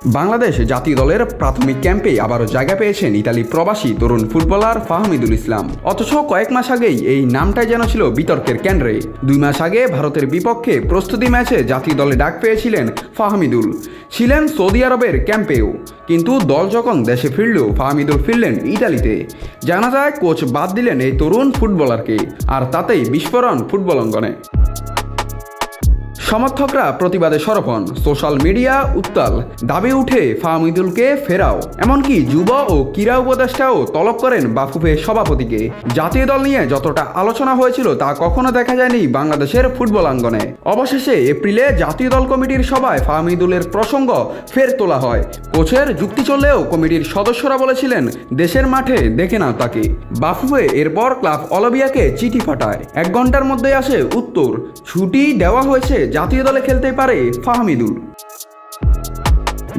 বাংলাদেশ জাতীয় দলের প্রাথমিক ক্যাম্পে আবারও জায়গা পেয়েছেন ইতালি প্রবাসী তরুণ ফুটবলার ফাহমিদুল ইসলাম। অথচ কয়েক মাস আগেই এই নামটাই যেন ছিল বিতর্কের কেন্দ্রে। 2 মাস আগে ভারতের বিপক্ষে প্রস্তুতি ম্যাচে জাতীয় দলে ডাক পেয়েছিলেন ফাহমিদুল, ছিলেন সৌদি আরবের ক্যাম্পেও। কিন্তু দল যখন দেশে ফিরলেও ফাহমিদুল ফিরলেন ইতালিতে। জানা যায় কোচ বাদ দিলেন এই তরুণ ফুটবলারকে, আর তাতেই বিস্ফোরণ ফুটবল অঙ্গনে। সমর্থকরা প্রতিবাদে সরব হন, সোশ্যাল মিডিয়া উত্তাল, দাবি উঠে ফাহমিদুলকে ফেরাও। এমনকি যুব ও ক্রীড়া উপদেষ্টাও তলব করেন বাফুফে সভাপতিকে। জাতীয় দল নিয়ে যতটা আলোচনা হয়েছিল তা কখনো দেখা যায়নি বাংলাদেশের ফুটবল অঙ্গনে। অবশেষে এপ্রিলে জাতীয় দল কমিটির সভায় ফাহমিদুলের প্রসঙ্গ ফের তোলা হয়। কোচের যুক্তি চললেও কমিটির সদস্যরা বলেছিলেন দেশের মাঠে দেখে নাও তাকে। বাফুফে এরপর ক্লাব অলিভিয়াকে চিঠি পাঠায়। 1 ঘন্টার মধ্যে আসে উত্তর, ছুটি দেওয়া হয়েছে, জাতীয় দলে খেলতে পারে ফাহমিদুল।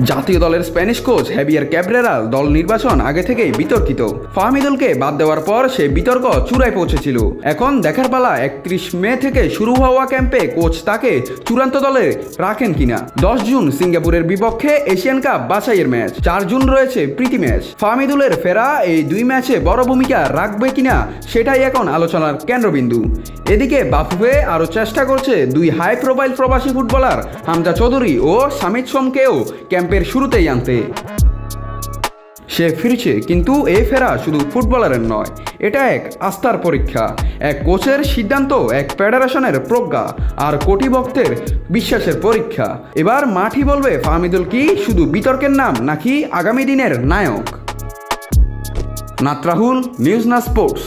জাতীয় দলের স্প্যানিশ কোচ হেভিয়ার ক্যাব্রেরাল দল নির্বাচন আগে থেকেই বিতর্কিত। ফাহমিদুলকে বাদ দেওয়ার পর সে বিতর্ক চূড়ায় পৌঁছেছিল। এখন দেখার পালা 31 মে থেকে শুরু হওয়া ক্যাম্পে কোচ তাকে চূড়ান্ত দলে রাখেন কিনা। 10 জুন সিঙ্গাপুরের বিপক্ষে এশিয়ান কাপ বাছাইয়ের ম্যাচ, 4 জুন রয়েছে প্রীতি ম্যাচ। ফাহমিদুলের ফেরা এই 2 ম্যাচে বড় ভূমিকা রাখবে কিনা সেটাই এখন আলোচনার কেন্দ্রবিন্দু। এদিকে বাফুফে আরও চেষ্টা করছে 2 হাই প্রোফাইল প্রবাসী ফুটবলার হামজা চৌধুরী ও সামিত সোমকেও ক্যাম্পের শুরুতেই আনতে। সে ফিরছে, কিন্তু এই ফেরা শুধু ফুটবলারের নয়, এটা এক আস্থার পরীক্ষা, এক কোচের সিদ্ধান্ত, এক ফেডারেশনের প্রজ্ঞা আর কোটি ভক্তের বিশ্বাসের পরীক্ষা। এবার মাঠই বলবে ফাহমিদুল কি শুধু বিতর্কের নাম নাকি আগামী দিনের নায়ক। নাত রাহুল, নিউজ না স্পোর্টস।